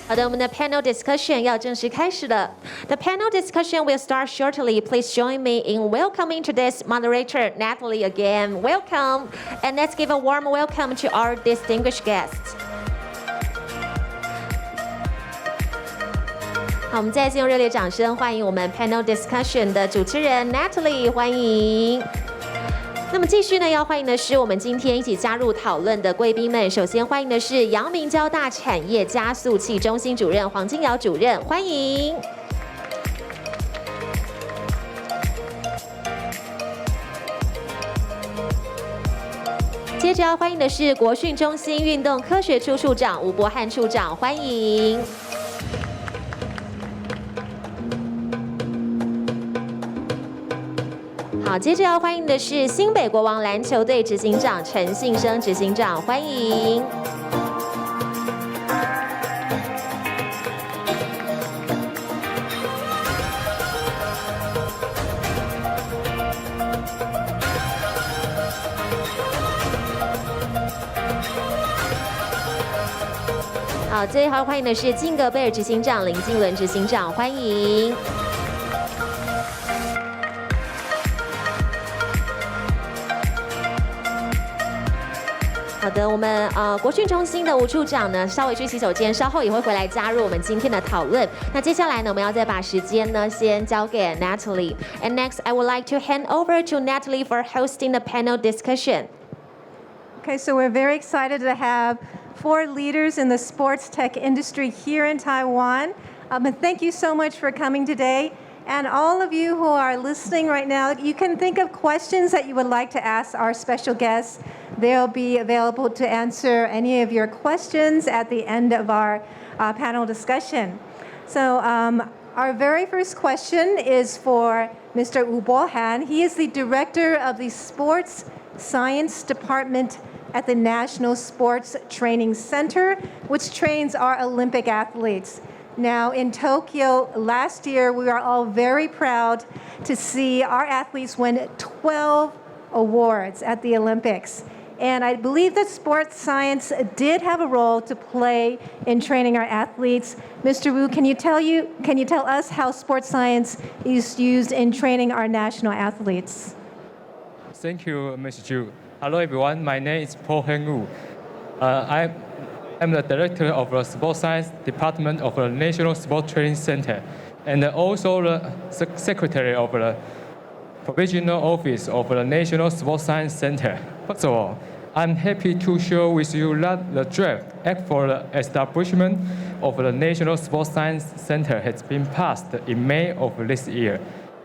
好的，我们的 panel discussion 要正式开始了。The panel discussion will start shortly. Please join me in welcoming today's moderator, Natalie, again. Welcome, and let's give a warm welcome to our distinguished guests. 好，我们再次用热烈掌声欢迎我们 panel discussion 的主持人 Natalie， 欢迎。那么继续呢，要欢迎的是我们今天一起加入讨论的贵宾们。首先欢迎的是阳明交大产业加速器中心主任黄金瑶主任，欢迎。接着要欢迎的是国训中心运动科学处处长吴伯翰处长，欢迎。好，接着要欢迎的是新北国王篮球队执行长陈信生执行长，欢迎。好，最后欢迎的是金格贝尔执行长林金伦执行长，欢迎。好的，我们国训中心的吴处长呢，稍微去洗手间，稍后也会回来加入我们今天的讨论。那接下来呢，我们要再把时间呢先交给 Natalie. And next, I would like to hand over to Natalie for hosting the panel discussion. Okay, so we're very excited to have 4 leaders in the sports tech industry here in Taiwan. And thank you so much for coming today. And all of you who are listening right now, you can think of questions that you would like to ask our special guests. They'll be available to answer any of your questions at the end of our panel discussion. So our very first question is for Mr. Wu Bo-han. He is the director of the Sports Science Department at the National Sports Training Center, which trains our Olympic athletes. Now, in Tokyo last year, we are all very proud to see our athletes win 12 awards at the Olympics. And I believe that sports science did have a role to play in training our athletes. Mr. Wu, can you tell us how sports science is used in training our national athletes? Thank you, Ms. Zhu. Hello, everyone. My name is Bo-han Wu. I'm the director of the Sports Science Department of the National Sports Training Center, and also the secretary of the Provisional Office of the National Sports Science Center. First of all, I'm happy to share with you that the draft act for the establishment of the National Sports Science Center has been passed in May of this year.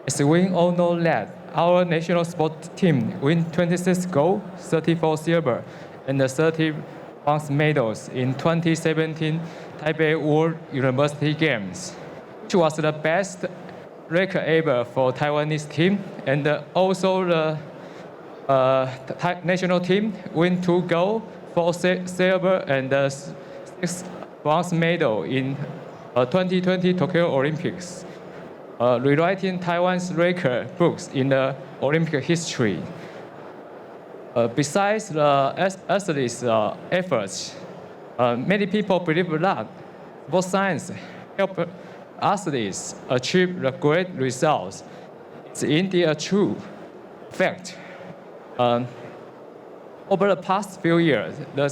As we all know that our national sports team win 26 gold, 34 silver, and 30 bronze medals in 2017 Taipei World University Games, which was the best record ever for Taiwanese team, and also the national team win 2 gold, 4 silver, and 6 bronze medal in 2020 Tokyo Olympics, rewriting Taiwan's record books in the Olympic history. Besides the athletes' efforts, many people believe that sports science help athletes achieve the great results. It's indeed a true fact. Over the past few years, the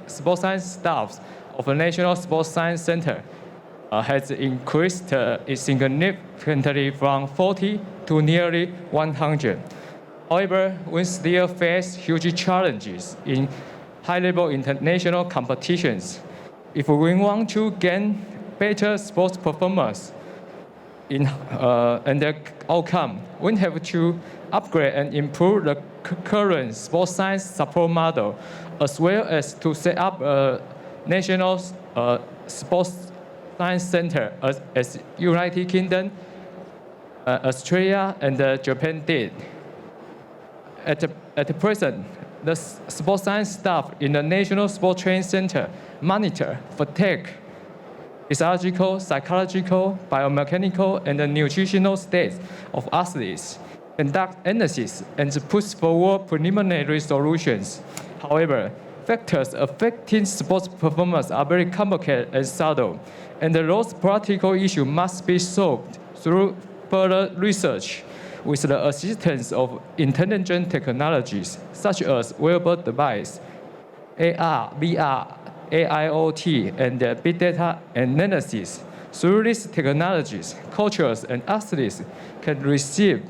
sports science staff of the National Sports Science Center has increased significantly from 40 to nearly 100. However, we still face huge challenges in high-level international competitions. If we want to gain better sports performance and the outcome, we have to upgrade and improve the current sports science support model, as well as to set up a national sports science center as United Kingdom, Australia, and Japan did. At present, the sports science staff in the National Sports Training Center monitor fatigue, physiological, psychological, biomechanical, and nutritional states of athletes, conduct analysis, and push forward preliminary solutions. However, factors affecting sports performance are very complicated and subtle, and those practical issues must be solved through further research with the assistance of intelligent technologies such as wearable device, AR, VR, AIoT, and big data analysis. Through these technologies, coaches and athletes can receive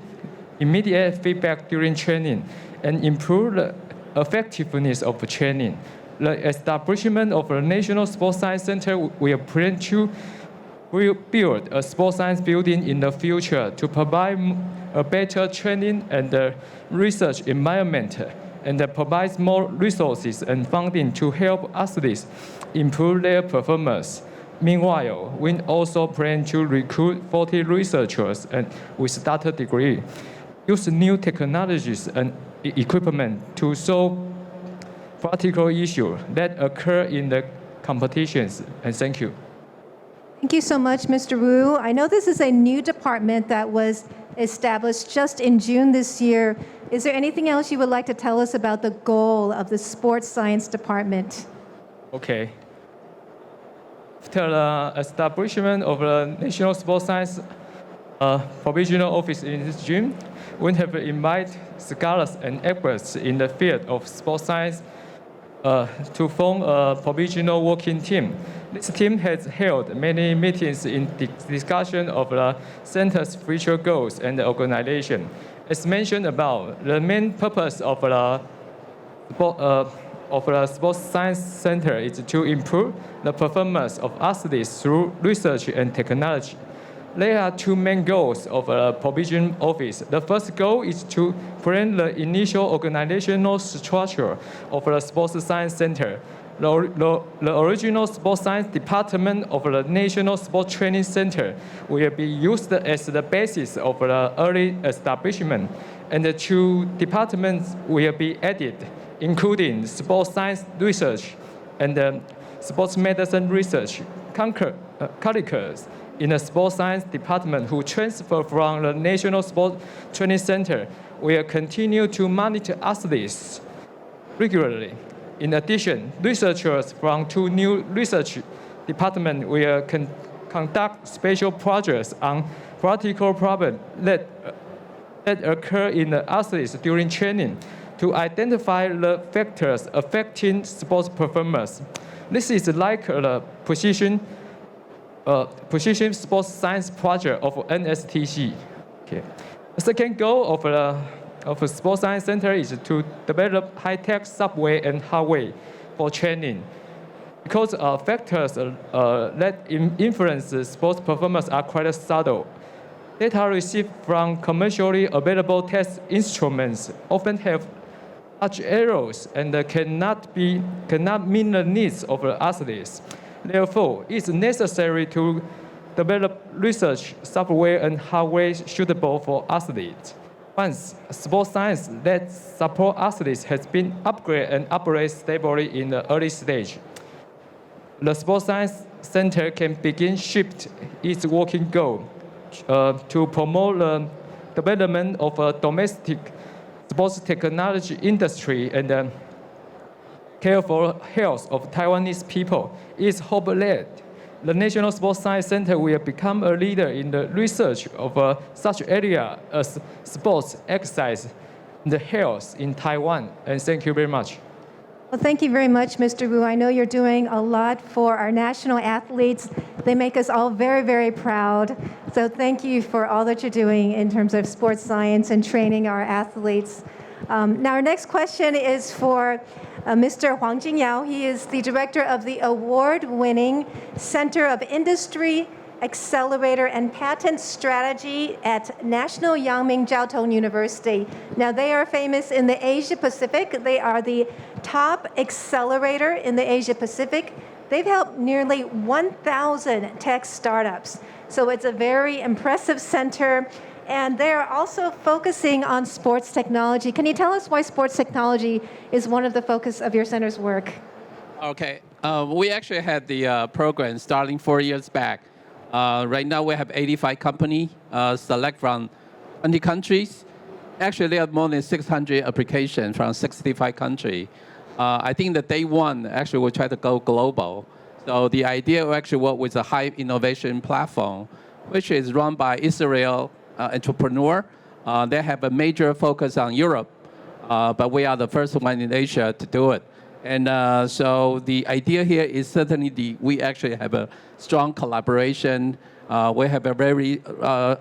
immediate feedback during training and improve the effectiveness of training. The establishment of the National Sports Science Center will plan to build a sports science building in the future to provide a better training and research environment and provides more resources and funding to help athletes improve their performance. Meanwhile, we also plan to recruit 40 researchers and with doctorate degree, use new technologies and equipment to solve practical issues that occur in the competitions. And thank you. Thank you so much, Mr. Wu. I know this is a new department that was established just in June this year. Is there anything else you would like to tell us about the goal of the sports science department? Okay. After the establishment of the National Sports Science Provisional Office in June, we have invited scholars and experts in the field of sports science to form a provisional working team. This team has held many meetings in discussion of the center's future goals and the organization. As mentioned above, the main purpose of the Sports Science Center is to improve the performance of athletes through research and technology. There are two main goals of the provision office. The first goal is to plan the initial organizational structure of the Sports Science Center. The original Sports Science Department of the National Sports Training Center will be used as the basis of the early establishment, and the two departments will be added, including sports science research and sports medicine research. Colleagues in the sports science department who transfer from the National Sports Training Center will continue to monitor athletes regularly. In addition, researchers from two new research departments will conduct special projects on practical problems that occur in the athletes during training to identify the factors affecting sports performance. This is like the precision sports science project of NSTC. Okay. The second goal of the Sports Science Center is to develop high-tech software and hardware for training. Because factors that influence sports performance are quite subtle. Data received from commercially available test instruments often have large errors and cannot meet the needs of the athletes. Therefore, it's necessary to develop research software and hardware suitable for athletes. Once sports science that support athletes has been upgraded and operates stably in the early stage, the Sports Science Center can begin shift its working goal to promote the development of a domestic sports technology industry and care for health of Taiwanese people. It's hope that the National Sports Science Center will become a leader in the research of such areas as sports, exercise, and health in Taiwan. And thank you very much. Well, thank you very much, Mr. Wu. I know you're doing a lot for our national athletes. They make us all very, very proud. So thank you for all that you're doing in terms of sports science and training our athletes. Now, our next question is for Mr. Huang Jingyao. He is the director of the award-winning Center of Industry, Accelerator, and Patent Strategy at National Yangming Jiao Tong University. Now, they are famous in the Asia Pacific. They are the top accelerator in the Asia Pacific. They've helped nearly 1,000 tech startups. So it's a very impressive center. And they're also focusing on sports technology. Can you tell us why sports technology is one of the focus of your center's work? Okay, we actually had the program starting 4 years back. Right now we have 85 companies select from 20 countries. Actually, there are more than 600 applications from 65 countries. I think that day one, actually, we try to go global. So the idea will actually work with a high innovation platform, which is run by Israel entrepreneur. They have a major focus on Europe, but we are the first one in Asia to do it. And so the idea here is certainly we actually have a strong collaboration. We have a very,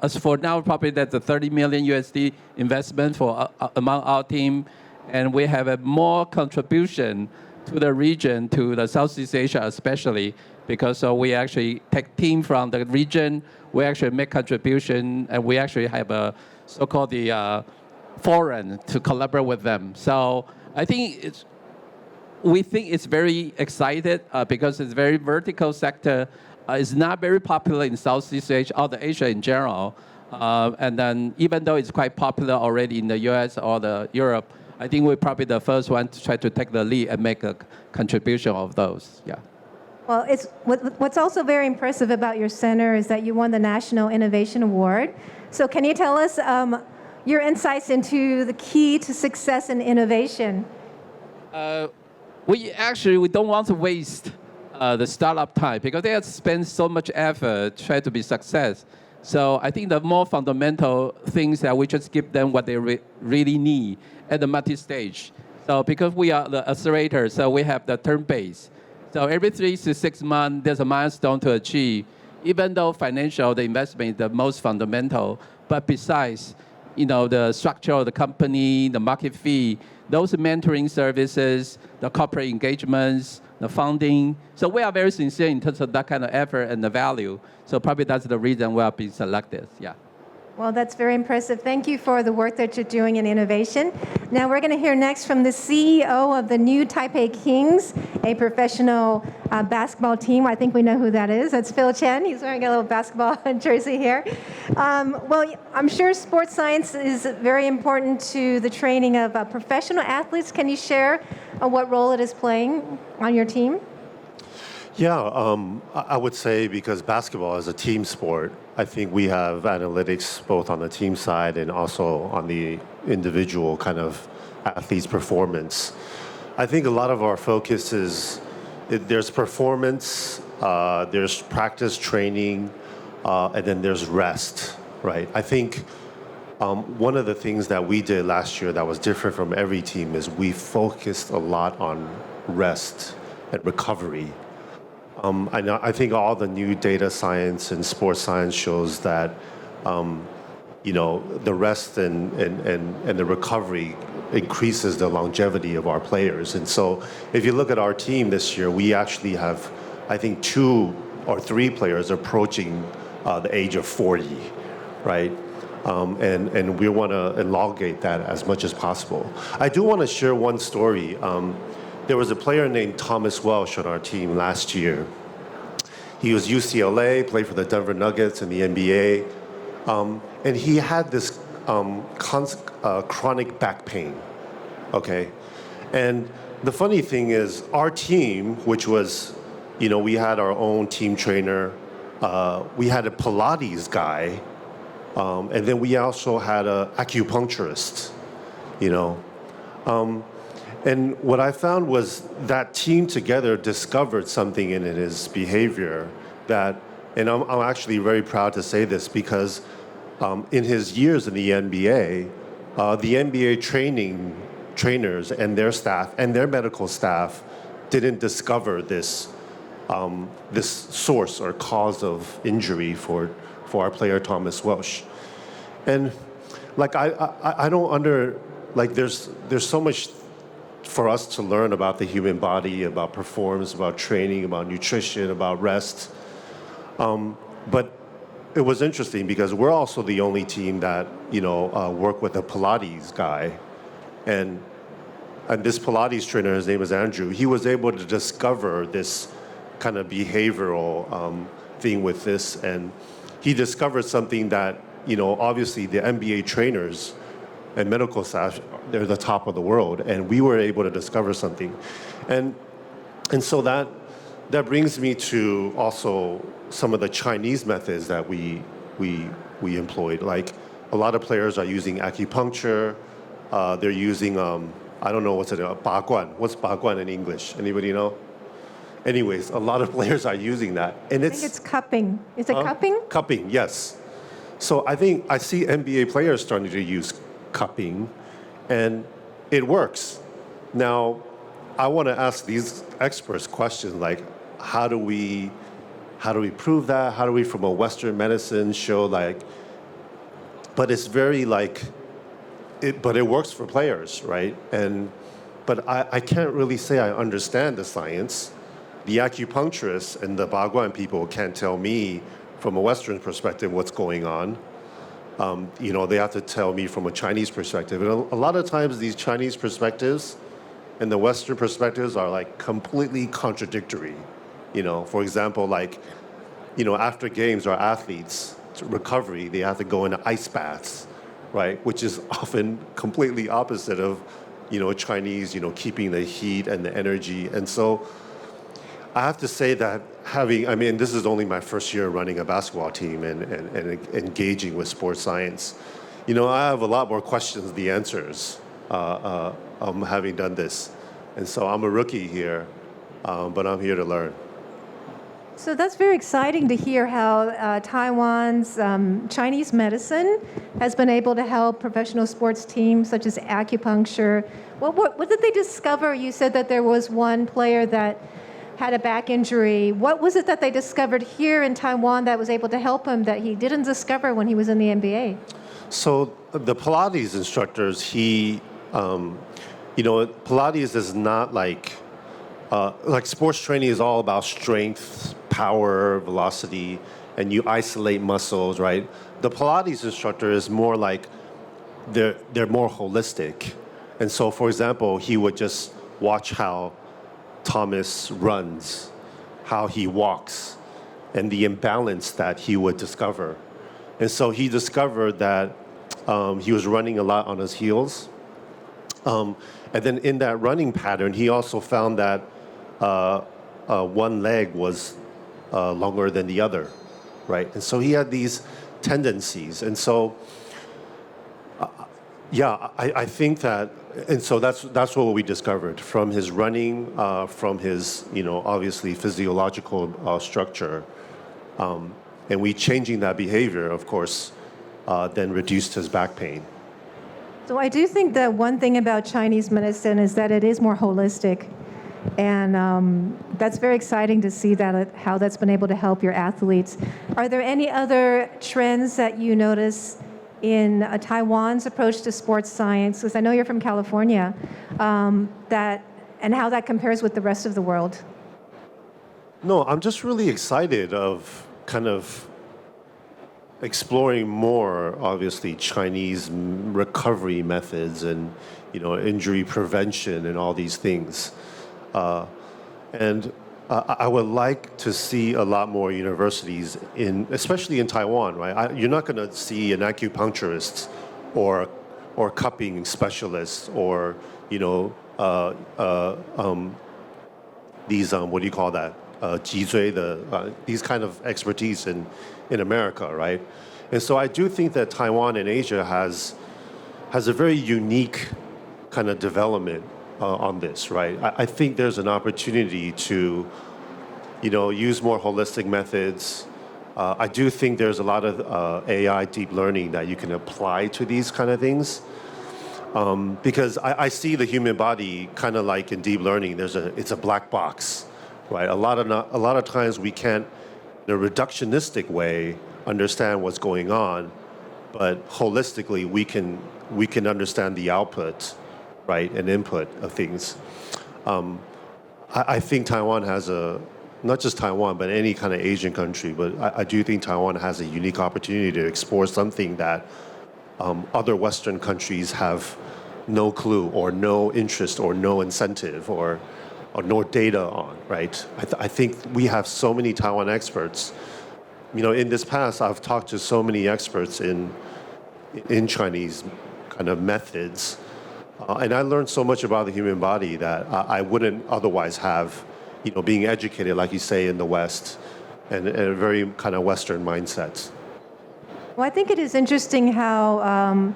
as for now, probably that's a 30 million USD investment for among our team. And we have a more contribution to the region, to the Southeast Asia especially, because we actually take team from the region, we actually make contribution, and we actually have a so-called the forum to collaborate with them. So I think we think it's very excited because it's very vertical sector. It's not very popular in Southeast Asia or the Asia in general. And then even though it's quite popular already in the US or the Europe, I think we're probably the first one to try to take the lead and make a contribution of those. Yeah. Well, what's also very impressive about your center is that you won the National Innovation Award. So can you tell us your insights into the key to success and innovation? We don't want to waste the startup time because they have spent so much effort to try to be success. So I think the more fundamental things that we just give them what they really need at the multi-stage. So because we are the accelerator, so we have the turn-based. So every 3 to 6 months, there's a milestone to achieve. Even though financial, the investment is the most fundamental, but besides, the structure of the company, the market fee, those mentoring services, the corporate engagements, the funding. So we are very sincere in terms of that kind of effort and the value. So probably that's the reason we are being selected. Yeah. Well, that's very impressive. Thank you for the work that you're doing in innovation. Now we're going to hear next from the CEO of the new Taipei Kings, a professional basketball team. I think we know who that is. That's Phil Chen. He's wearing a little basketball jersey here. Well, I'm sure sports science is very important to the training of professional athletes. Can you share what role it is playing on your team? Yeah, I would say because basketball is a team sport, I think we have analytics both on the team side and also on the individual kind of athlete's performance. I think a lot of our focus is there's performance, there's practice training, and then there's rest, right? I think one of the things that we did last year that was different from every team is we focused a lot on rest and recovery. I think all the new data science and sports science shows that, the rest and the recovery increases the longevity of our players. And so if you look at our team this year, we actually have, I think, 2 or 3 players approaching the age of 40, right? And we want to elongate that as much as possible. I do want to share one story. There was a player named Thomas Welsh on our team last year. He was UCLA, played for the Denver Nuggets in the NBA, and he had this chronic back pain, okay? And the funny thing is, our team, which was, we had our own team trainer, we had a Pilates guy, and then we also had an acupuncturist, And what I found was that team together discovered something in his behavior that, and I'm actually very proud to say this because in his years in the NBA trainers and their staff and their medical staff didn't discover this source or cause of injury for our player Thomas Welsh. And I don't there's so much for us to learn about the human body, about performance, about training, about nutrition, about rest. But it was interesting because we're also the only team that, work with a Pilates guy. And this Pilates trainer, his name is Andrew, he was able to discover this kind of behavioral thing with this. And he discovered something that, obviously the NBA trainers and medical staff, they're the top of the world, and we were able to discover something. And so that brings me to also some of the Chinese methods that we employed. Like a lot of players are using acupuncture, they're using I don't know what's it, 拔罐. What's 拔罐 in English? Anybody know? Anyways, a lot of players are using that. And I think it's cupping. Is it cupping? Cupping, yes. So I think I see NBA players starting to use cupping, and it works. Now, I want to ask these experts questions like, how do we prove that? How do we, from a Western medicine, show like? But it's very like, but it works for players, right? But I can't really say I understand the science. The acupuncturists and the Baguan people can't tell me from a Western perspective what's going on. They have to tell me from a Chinese perspective. And a lot of times these Chinese perspectives and the Western perspectives are like completely contradictory. For example, like, after games or athletes, recovery, they have to go into ice baths, right? Which is often completely opposite of, Chinese, keeping the heat and the energy. And so I have to say that this is only my first year running a basketball team and engaging with sports science. I have a lot more questions than the answers having done this. And so I'm a rookie here, but I'm here to learn. So that's very exciting to hear how Taiwan's Chinese medicine has been able to help professional sports teams such as acupuncture. What did they discover? You said that there was one player that had a back injury. What was it that they discovered here in Taiwan that was able to help him that he didn't discover when he was in the NBA? So the Pilates instructors, Pilates is not like sports training is all about strength, power, velocity, and you isolate muscles, right? The Pilates instructor is more like they're more holistic. And so, for example, he would just watch how Thomas runs, how he walks, and the imbalance that he would discover. And so he discovered that he was running a lot on his heels. And then in that running pattern, he also found that one leg was longer than the other, right? And so he had these tendencies. And so, I think that, and so that's what we discovered from his running, from his, obviously physiological structure. And we changing that behavior, of course, then reduced his back pain. So I do think that one thing about Chinese medicine is that it is more holistic. And that's very exciting to see that how that's been able to help your athletes. Are there any other trends that you notice in Taiwan's approach to sports science? Because I know you're from California, and how that compares with the rest of the world. No, I'm just really excited of kind of exploring more, obviously, Chinese recovery methods and, injury prevention and all these things. And I would like to see a lot more universities, especially in Taiwan, right? You're not going to see an acupuncturist or cupping specialist or, these, what do you call that? 脊椎, these kind of expertise in America, right? And so I do think that Taiwan and Asia has a very unique kind of development on this, right? I think there's an opportunity to, use more holistic methods. I do think there's a lot of AI deep learning that you can apply to these kind of things. Because I see the human body kind of like in deep learning, it's a black box, right? A lot of times we can't, in a reductionistic way, understand what's going on, but holistically we can understand the output, right, and input of things. I think Taiwan has not just Taiwan, but any kind of Asian country, but I do think Taiwan has a unique opportunity to explore something that other Western countries have no clue or no interest or no incentive or no data on, right? I think we have so many Taiwan experts. In this past, I've talked to so many experts in Chinese kind of methods, and I learned so much about the human body that I wouldn't otherwise have, being educated, like you say, in the West, and a very kind of Western mindset. Well, I think it is interesting how,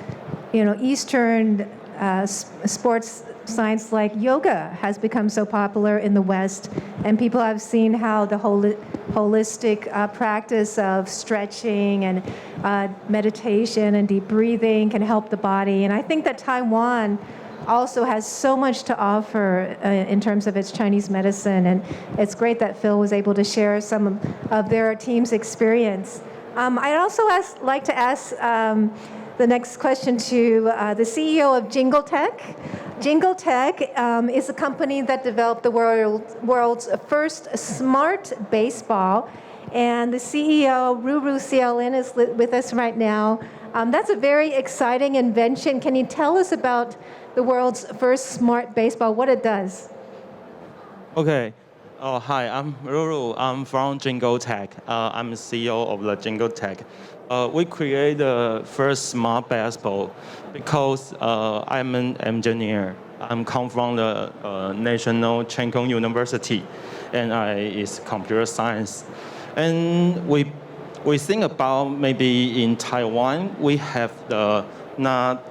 Eastern sports science like yoga has become so popular in the West, and people have seen how the holistic practice of stretching and meditation and deep breathing can help the body. And I think that Taiwan also has so much to offer in terms of its Chinese medicine, and it's great that Phil was able to share some of their team's experience. I'd also like to ask the next question to the CEO of Jingle Tech. Jingle Tech is a company that developed the world's first smart baseball, and the CEO, Ruru Xiaolin, is with us right now. That's a very exciting invention. Can you tell us about the world's first smart baseball, what it does? Okay. Oh, hi, I'm Ruru. I'm from Jingle Tech. I'm the CEO of the Jingle Tech. We created the first smart baseball because I'm an engineer. I'm come from the National Cheng Kung University, and is computer science. And we think about maybe in Taiwan we have the not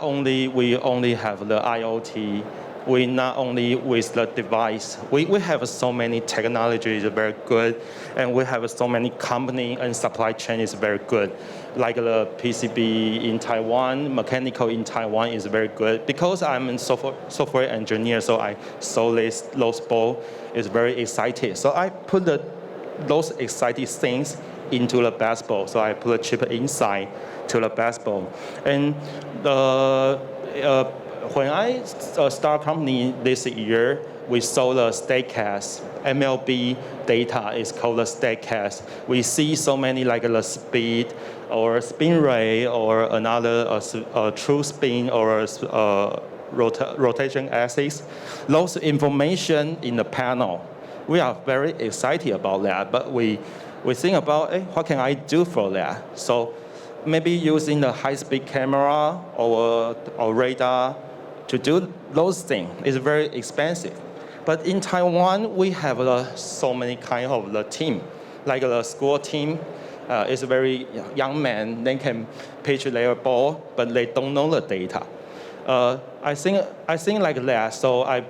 only we only have the IoT. We not only with the device, we have so many technologies very good, and we have so many company and supply chain is very good. Like the PCB in Taiwan, mechanical in Taiwan is very good. Because I'm a software engineer, so I saw those ball is very excited. So I put those exciting things into the baseball. So I put a chip inside to the baseball, and when I start company this year, we saw the Statcast. MLB data is called the Statcast. We see so many like the speed or spin rate or another true spin or rotation axis. Those information in the panel. We are very excited about that, but we think about what can I do for that? So maybe using the high-speed camera or radar to do those things is very expensive. But in Taiwan, we have so many kind of the team. Like the school team is a very young man. They can pitch their ball, but they don't know the data. I think like that. So I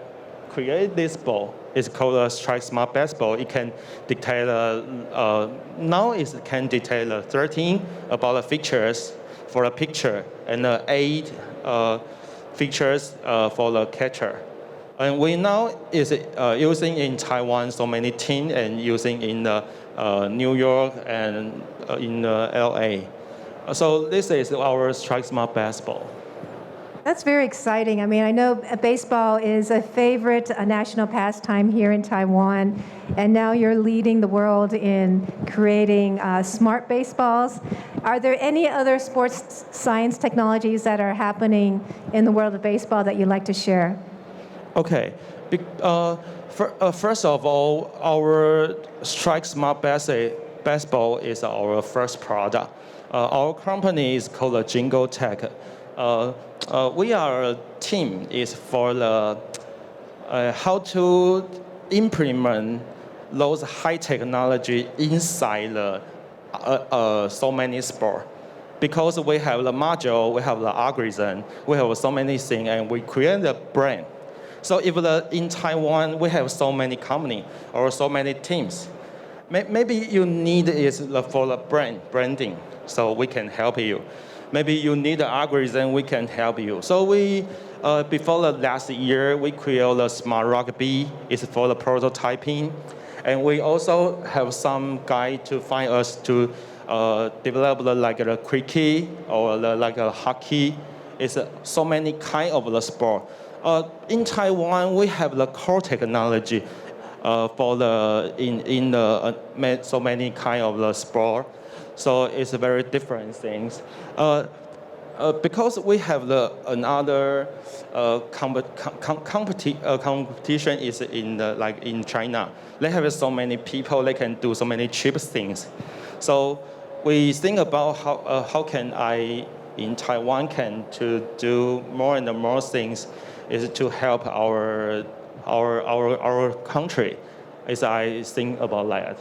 created this ball. It's called a Strike Smart Baseball. It can detect now it can detect 13 about the features for the pitcher and 8 features for the catcher. And we now is using in Taiwan so many teams and using in New York and in LA. So this is our Strike Smart Baseball. That's very exciting. I mean, I know baseball is a favorite national pastime here in Taiwan, and now you're leading the world in creating smart baseballs. Are there any other sports science technologies that are happening in the world of baseball that you'd like to share? Okay. First of all, our Strike Smart Baseball is our first product. Our company is called Jingle Tech. We are a team is for the how to implement those high technology inside the so many sport. Because we have the module, we have the algorithm, we have so many things, and we create the brand. So if in Taiwan we have so many companies or so many teams, maybe you need is for the branding, so we can help you. Maybe you need an algorithm, we can help you. So we, before the last year, we created the Smart Rugby. It's for the prototyping. And we also have some guide to find us to develop like a cricket or like a hockey. It's so many kind of the sport. In Taiwan, we have the core technology for so many kind of the sport. So it's a very different things. Because we have another competition is like in China. They have so many people. They can do so many cheap things. So we think about how can I in Taiwan can to do more and more things is to help our country. As I think about that.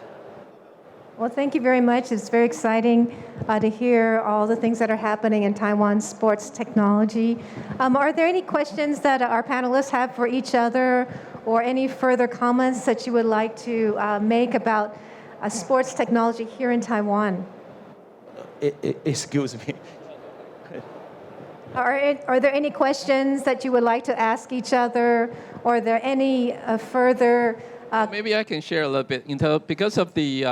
Well, thank you very much. It's very exciting to hear all the things that are happening in Taiwan sports technology. Are there any questions that our panelists have for each other, or any further comments that you would like to make about sports technology here in Taiwan? Excuse me. Are there any questions that you would like to ask each other, or are there any further? Maybe I can share a little bit. Because of the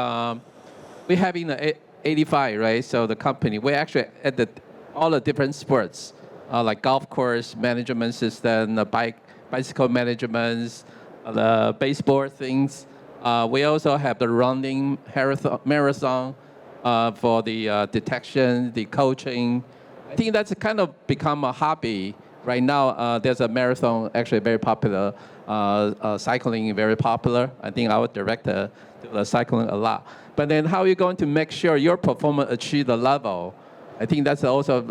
we're having the 85, right? So the company, we're actually at all the different sports, like golf course management system, the bicycle management, the baseball things. We also have the running marathon for the detection, the coaching. I think that's kind of become a hobby. Right now, there's a marathon actually very popular. Cycling is very popular. I think our director does cycling a lot. But then how are you going to make sure your performance achieve the level? I think that's also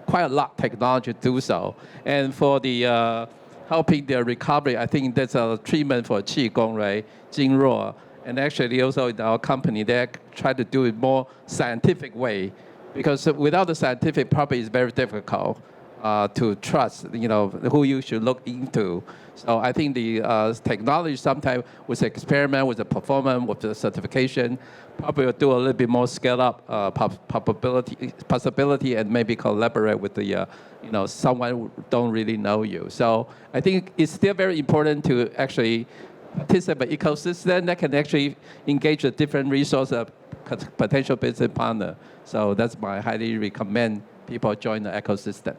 quite a lot technology to do so. And for the helping their recovery, I think there's a treatment for Qigong, right? Jingruo. And actually also in our company, they try to do it more scientific way. Because without the scientific, probably it's very difficult to trust, who you should look into. So I think the technology sometimes with experiment, with the performance, with the certification, probably will do a little bit more scale up possibility, and maybe collaborate with the, someone who don't really know you. So I think it's still very important to actually participate in ecosystem that can actually engage the different resources, potential business partner. So that's my highly recommend people join the ecosystem.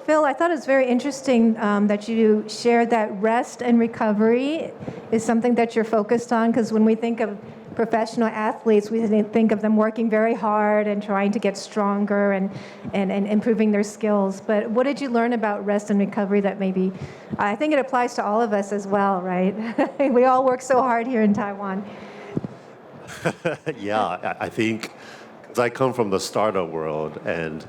Phil, I thought it was very interesting that you shared that rest and recovery is something that you're focused on, because when we think of professional athletes, we think of them working very hard and trying to get stronger and improving their skills. But what did you learn about rest and recovery that maybe, I think it applies to all of us as well, right? We all work so hard here in Taiwan. Yeah, I think, because I come from the startup world, and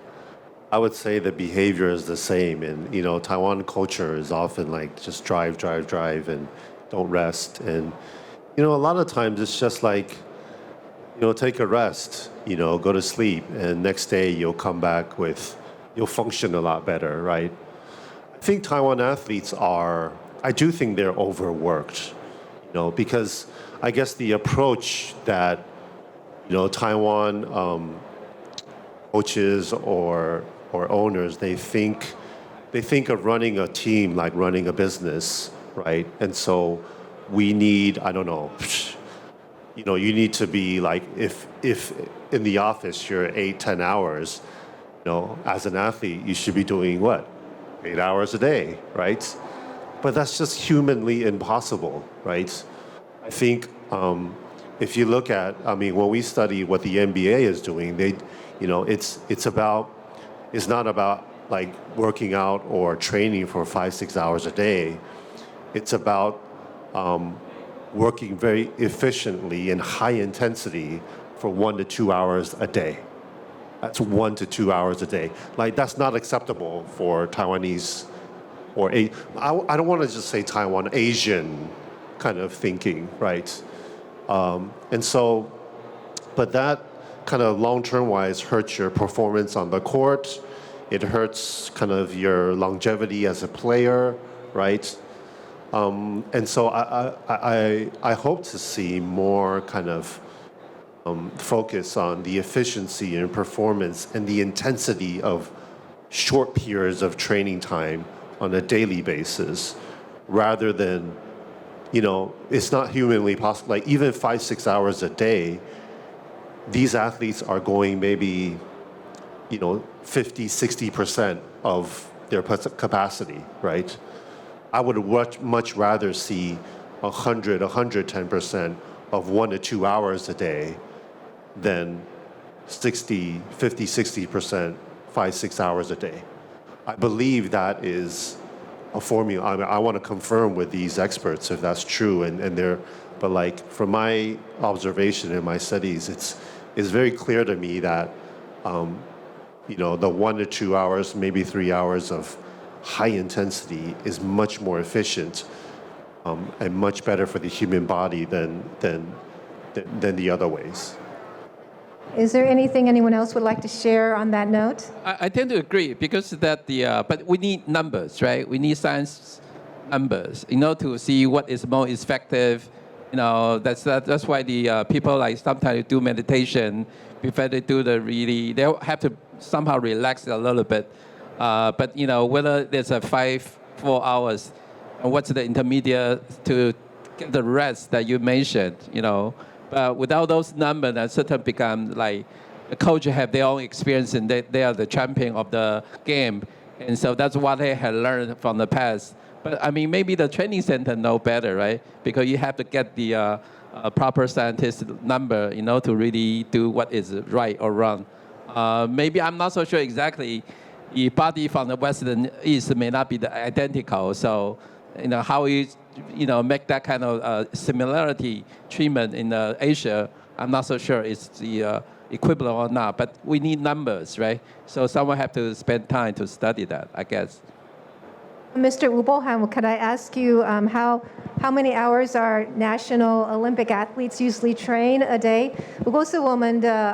I would say the behavior is the same. And, Taiwan culture is often like just drive, and don't rest. And, a lot of times it's just like, take a rest, go to sleep, and next day you'll come back you'll function a lot better, right? I think Taiwan athletes I do think they're overworked, because I guess the approach that, Taiwan coaches or owners, they think of running a team like running a business, right? And so we need, I don't know, you need to be like, if in the office you're 8-10 hours, as an athlete, you should be doing what? 8 hours a day, right? But that's just humanly impossible, right? I think if you look at, when we study what the NBA is doing, it's not about like working out or training for 5-6 hours a day. It's about working very efficiently and high intensity for 1 to 2 hours a day. That's 1 to 2 hours a day. Like, that's not acceptable for Taiwanese I don't want to just say Taiwan, Asian kind of thinking, right? And so, but that kind of long-term wise hurts your performance on the court. It hurts kind of your longevity as a player, right? And so I hope to see more kind of focus on the efficiency and performance and the intensity of short periods of training time on a daily basis, rather than, it's not humanly possible. Like, even 5-6 hours a day, these athletes are going maybe, 50-60% of their capacity, right? I would much rather see 110% of 1 to 2 hours a day than 50-60%, 5-6 hours a day. I believe that is a formula. I want to confirm with these experts if that's true, but like, from my observation in my studies, it's very clear to me that the 1 to 2 hours, maybe 3 hours of high intensity is much more efficient and much better for the human body than than the other ways. Is there anything anyone else would like to share on that note? I tend to agree because that but we need numbers, right? We need science numbers, to see what is more effective. That's why the people like sometimes do meditation before they do they have to somehow relax a little bit. But whether there's a 4 hours, and what's the intermediate to get the rest that you mentioned, But without those numbers, that certain become like the coach have their own experience and they are the champion of the game. And so that's what they had learned from the past. But I mean, maybe the training center know better, right? Because you have to get the proper scientist number, to really do what is right or wrong. Maybe I'm not so sure exactly. The body from the West and East may not be identical. So, how you make that kind of similarity treatment in Asia, I'm not so sure it's the equivalent or not. But we need numbers, right? So someone have to spend time to study that, I guess. Mr. Uboham, could I ask you how many hours our National Olympic athletes usually train a day? 如果是我们的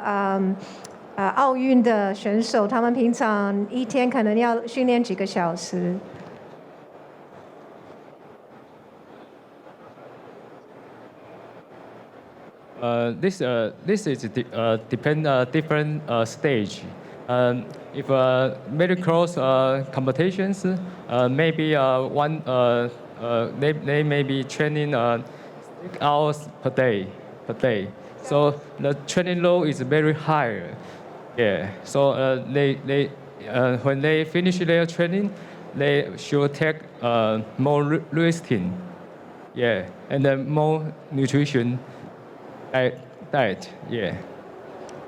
奥运的选手，他们平常一天可能要训练几个小时？ This is depend different stage. If very close competitions, maybe they may be training 6 hours per day. So the training load is very high. Yeah. So they when they finish their training, they should take more resting. Yeah, and then more nutrition. Diet, yeah.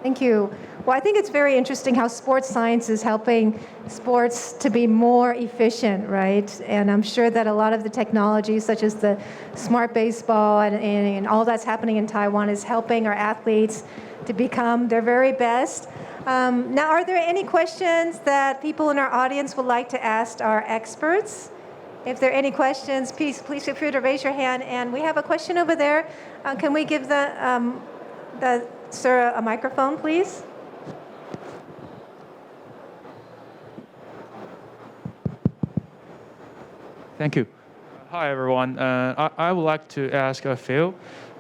Thank you. Well, I think it's very interesting how sports science is helping sports to be more efficient, right? And I'm sure that a lot of the technologies, such as the smart baseball and all that's happening in Taiwan, is helping our athletes to become their very best. Now, are there any questions that people in our audience would like to ask our experts? If there are any questions, please feel free to raise your hand. And we have a question over there. Can we give the sir a microphone, please? Thank you. Hi, everyone. I would like to ask Phil.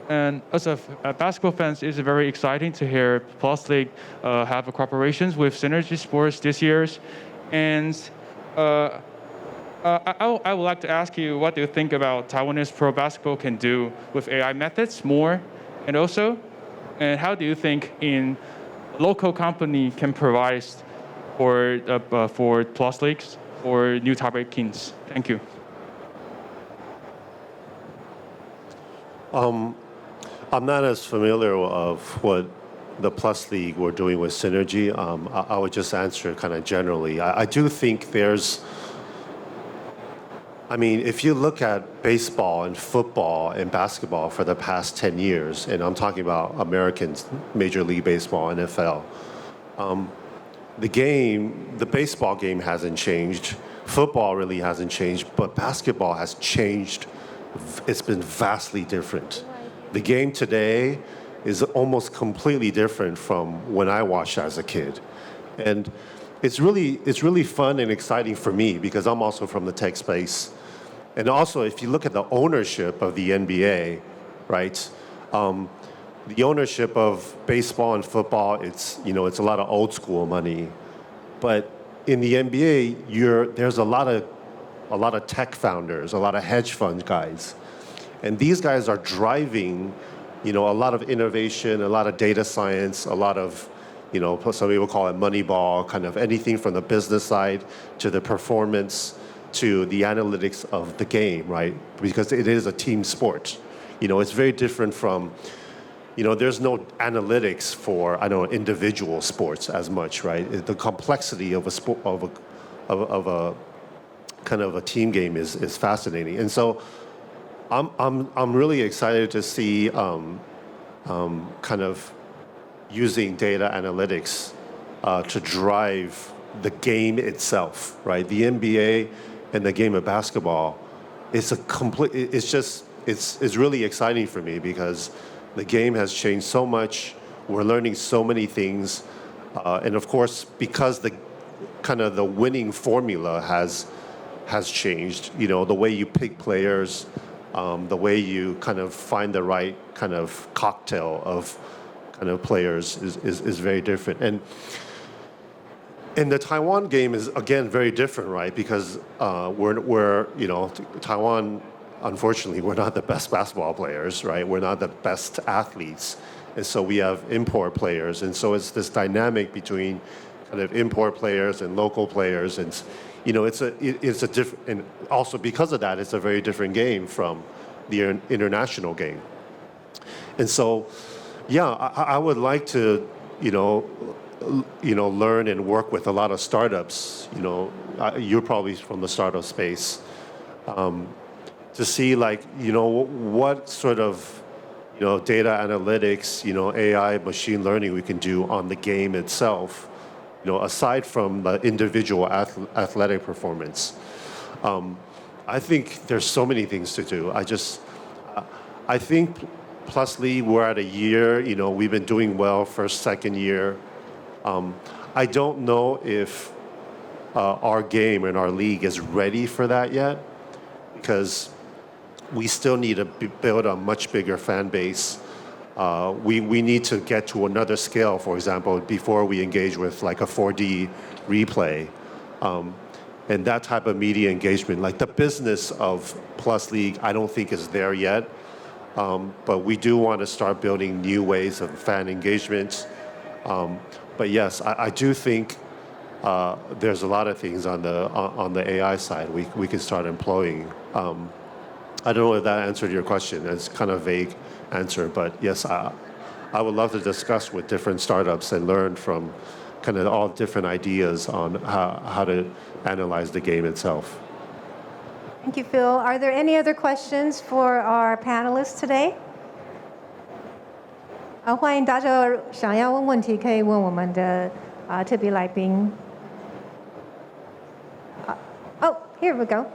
And as a basketball fan, it's very exciting to hear Plus League have a cooperations with Synergy Sports this year. And I would like to ask you, what do you think about Taiwanese pro basketball can do with AI methods more? And also, and how do you think in local company can provide for Plus Leagues or New Taipei Kings? Thank you. I'm not as familiar of what the Plus League were doing with Synergy. I would just answer kind of generally. I do think if you look at baseball and football and basketball for the past 10 years, and I'm talking about Americans, Major League Baseball, NFL, the baseball game hasn't changed. Football really hasn't changed, but basketball has changed. It's been vastly different. The game today is almost completely different from when I watched as a kid. And it's really fun and exciting for me because I'm also from the tech space. And also, if you look at the ownership of the NBA, right? The ownership of baseball and football, it's a lot of old school money. But in the NBA, there's a lot of tech founders, a lot of hedge fund guys. And these guys are driving, a lot of innovation, a lot of data science, a lot of, some people call it Moneyball, kind of anything from the business side to the performance to the analytics of the game, right? Because it is a team sport. It's very different from, there's no analytics for, individual sports as much, right? The complexity of a sport, of a kind of a team game is fascinating. And so I'm really excited to see kind of using data analytics to drive the game itself, right? The NBA and the game of basketball, it's really exciting for me because The game has changed so much. We're learning so many things. And of course, because the winning formula has changed, the way you pick players, the way you kind of find the right kind of cocktail of kind of players is very different. And the Taiwan game is again very different, right? Because we're Taiwan, unfortunately, we're not the best basketball players, right? We're not the best athletes, and so we have import players, and so it's this dynamic between kind of import players and local players, and it's a different, and also because of that, it's a very different game from the international game. And so, yeah, I would like to, learn and work with a lot of startups. You're probably from the startup space, to see what sort of data analytics, AI, machine learning we can do on the game itself, aside from the individual athletic performance. I think there's so many things to do. I think Plus League, we're at a year, we've been doing well first, second year. I don't know if our game and our league is ready for that yet, because we still need to build a much bigger fan base. We need to get to another scale, for example, before we engage with like a 4D replay. And that type of media engagement, like the business of Plus League, I don't think is there yet. But we do want to start building new ways of fan engagement. But yes, I do think there's a lot of things on the AI side we can start employing. I don't know if that answered your question. It's kind of a vague answer, but yes, I would love to discuss with different startups and learn from kind of all different ideas on how to analyze the game itself. Thank you, Phil. Are there any other questions for our panelists today? 欢迎大家想要问问题可以问我们的特别来宾。Oh, here we go.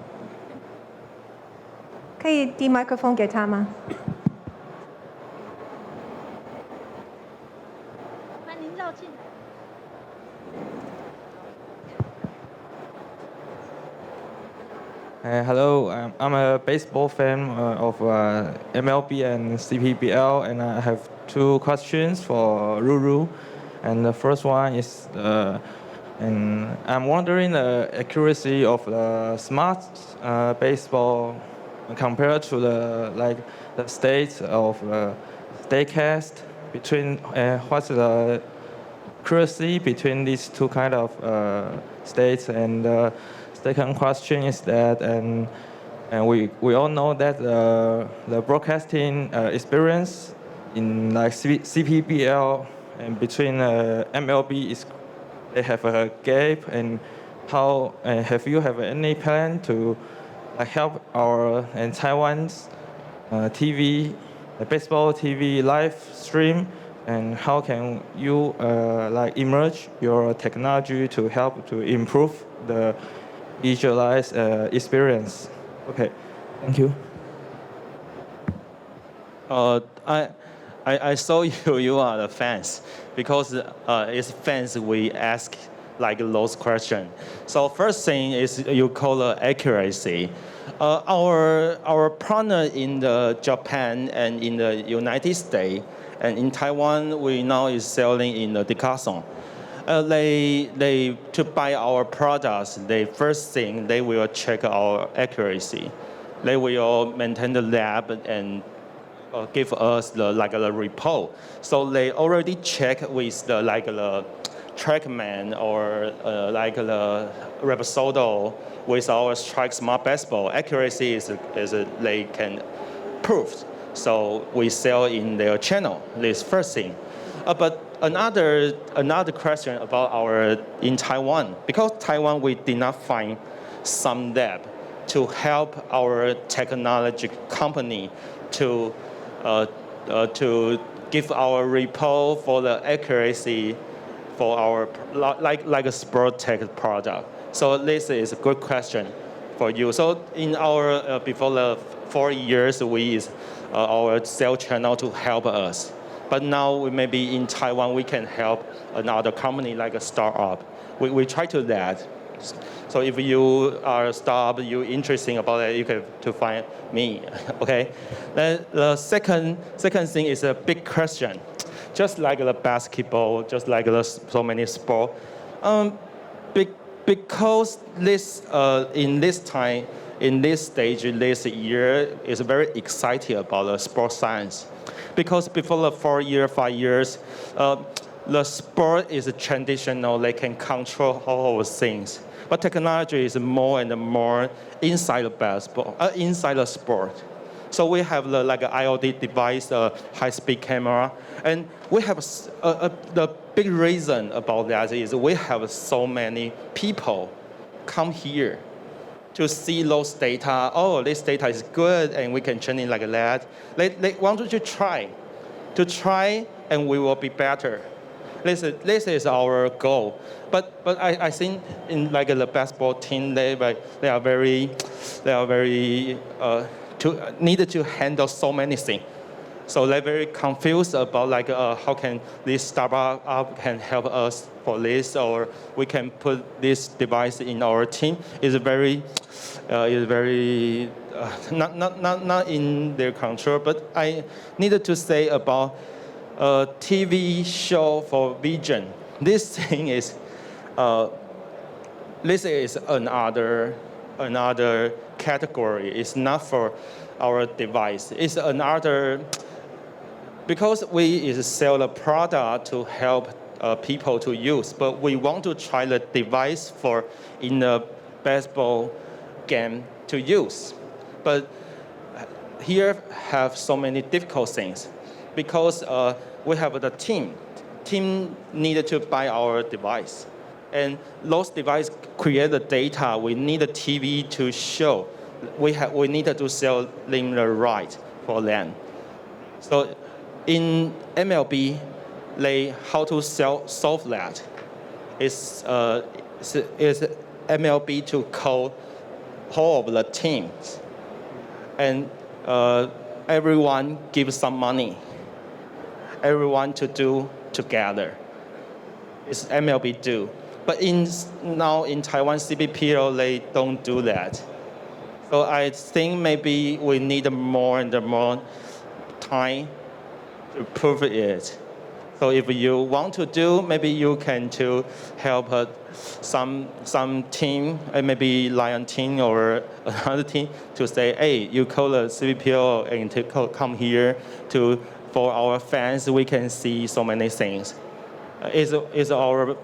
可以递麦克风给他吗？ Hello, I'm a baseball fan of MLB and CPBL, and I have two questions for Ruru. And the first one is, and I'm wondering the accuracy of the smart baseball compared to the state of statecast between what's the accuracy between these two kind of states. And second question is that, and we all know that the broadcasting experience in like CPBL and between MLB is they have a gap. And how have you have any plan to help our and Taiwan's TV, baseball TV live stream, and how can you emerge your technology to help to improve the visualized experience? Okay, thank you. I saw you are the fans, because it's fans we ask like those questions. So first thing is you call the accuracy. Our partner in the Japan and in the United States and in Taiwan, we now is selling in the Decathlon. They to buy our products, they first thing they will check our accuracy. They will maintain the lab and give us the report. So they already check with the TrackMan or the Repsodo with our Strike Smart Baseball. Accuracy is they can prove. So we sell in their channel. This first thing. But another question about our in Taiwan, because Taiwan we did not find some lab to help our technology company to give our report for the accuracy for our like a sport tech product. So this is a good question. for you. So in our before the 4 years, we use our sales channel to help us. But now we maybe in Taiwan we can help another company like a startup. We try to that. So if you are a startup, you're interested about it, you can to find me. Okay. Then the second thing is a big question. Just like the basketball, just like so many sport, because this in this time, in this stage, this year is very excited about the sports science, because before the 4 years, 5 years, the sport is traditional. They can control all of things, but technology is more and more inside the basketball, inside the sport. So we have the like an IoT device, high-speed camera, and we have the big reason about that is we have so many people come here to see those data. Oh, this data is good, and we can train it like that. They want to try, and we will be better. This is our goal. But I think in like the basketball team, they are very needed to handle so many things. So they're very confused about like how can this startup can help us for this, or we can put this device in our team. Is very not in their control. But I needed to say about a TV show for vision. This thing is this is another category. It's not for our device. It's another, because we sell the product to help people to use, but we want to try the device for in the basketball game to use. But here have so many difficult things, because we have the team needed to buy our device. And those devices create the data. We need a TV to show. We needed to sell them the right for them. So in MLB, how to solve that is MLB to call all of the teams, and everyone gives some money. Everyone to do together. It's MLB do. But now in Taiwan CBPO, they don't do that. So I think maybe we need more and more time to prove it. So if you want to do, maybe you can to help some team, maybe Lion team or another team, to say, hey, you call the CBPO and to come here for our fans. We can see so many things. Is our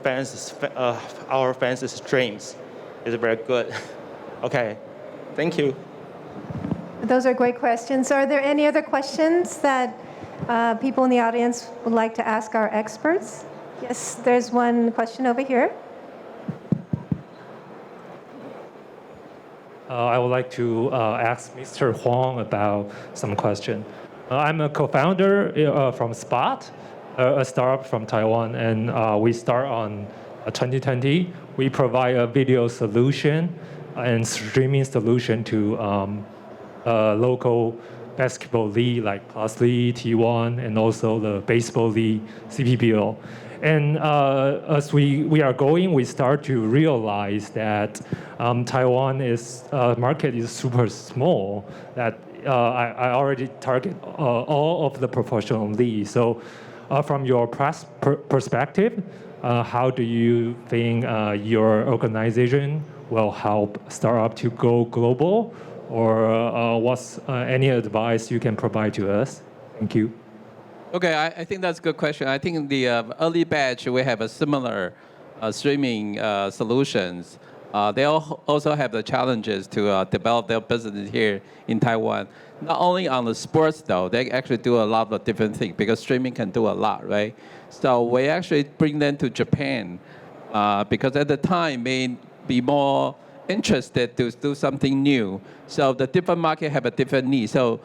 fans' dreams. It's very good. Okay, thank you. Those are great questions. Are there any other questions that people in the audience would like to ask our experts? Yes, there's one question over here. I would like to ask Mr. Huang about some question. I'm a co-founder from Spot, a startup from Taiwan, and we start on 2020. We provide a video solution and streaming solution to local basketball league like Plus League, T1, and also the baseball league, CPBL. And as we are going, we start to realize that Taiwan market is super small, that I already target all of the professional leagues. So from your perspective, how do you think your organization will help startup to go global? Or what's any advice you can provide to us? Thank you. Okay, I think that's a good question. I think in the early batch, we have a similar streaming solutions. They also have the challenges to develop their business here in Taiwan. Not only on the sports, though, they actually do a lot of different things because streaming can do a lot, right? So we actually bring them to Japan because at the time may be more interested to do something new. So the different market have a different need. So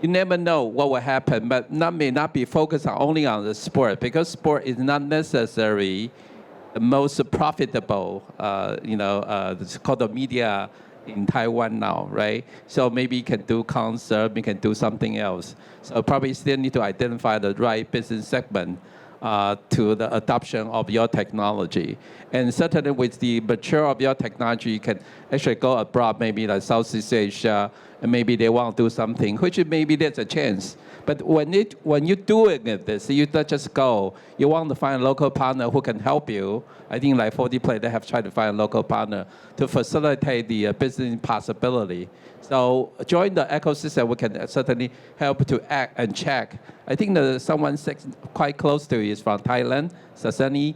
you never know what will happen, but may not be focused only on the sport, because sport is not necessarily the most profitable. It's called the media in Taiwan now, right? So maybe you can do concert, we can do something else. So probably still need to identify the right business segment to the adoption of your technology. And certainly with the mature of your technology, you can actually go abroad, maybe like Southeast Asia, and maybe they want to do something, which maybe there's a chance. But when you're doing this, you don't just go. You want to find a local partner who can help you. I think like 40Play, they have tried to find a local partner to facilitate the business possibility. So join the ecosystem, we can certainly help to act and check. I think someone quite close to you is from Thailand, Sasani.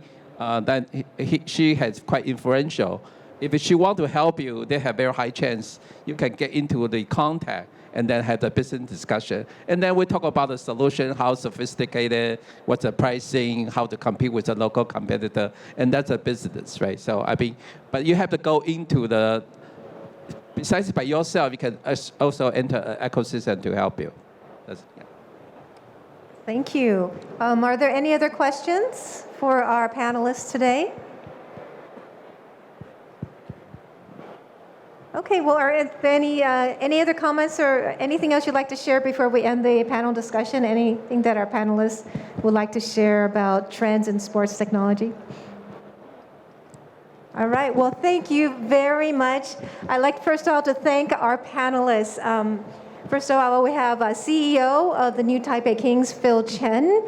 She has quite influential. If she want to help you, they have very high chance you can get into the contact and then have the business discussion. And then we talk about the solution, how sophisticated, what's the pricing, how to compete with a local competitor, and that's a business, right? So I mean, but you have to go into besides by yourself, you can also enter an ecosystem to help you. Yeah. Thank you. Are there any other questions for our panelists today? Okay, well, are there any other comments or anything else you'd like to share before we end the panel discussion? Anything that our panelists would like to share about trends in sports technology? All right, well, thank you very much. I'd like first of all to thank our panelists. First of all, we have CEO of the New Taipei Kings, Phil Chen,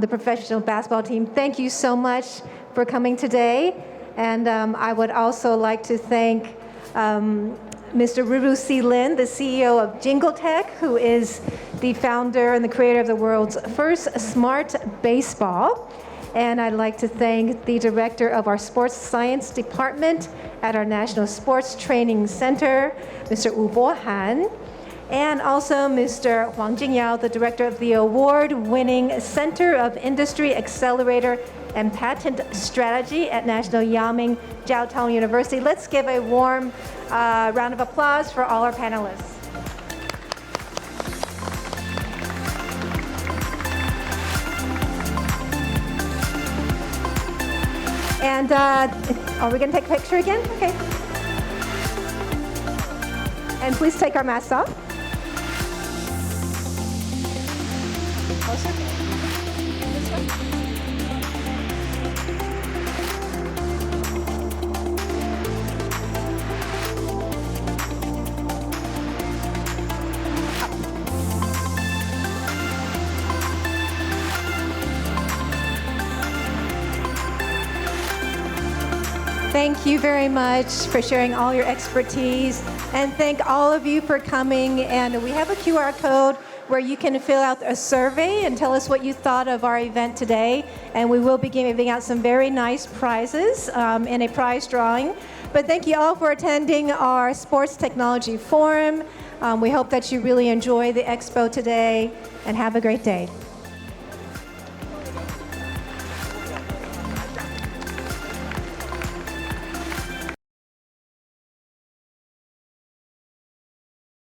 the professional basketball team. Thank you so much for coming today. And I would also like to thank Mr. Ruru C. Lin, the CEO of Jingle Tech, who is the founder and the creator of the world's first smart baseball. And I'd like to thank the director of our sports science department at our National Sports Training Center, Mr. Wu Bohan, and also Mr. Huang Jingyao, the director of the award-winning Center of Industry Accelerator and Patent Strategy at National Yangming Jiaotong University. Let's give a warm round of applause for all our panelists. And are we going to take a picture again? Okay. And please take our masks off. Closer. This way. Thank you very much for sharing all your expertise, and thank all of you for coming. And we have a QR code where you can fill out a survey and tell us what you thought of our event today. And we will be giving out some very nice prizes in a prize drawing. But thank you all for attending our Sports Technology Forum. We hope that you really enjoy the expo today, and have a great day.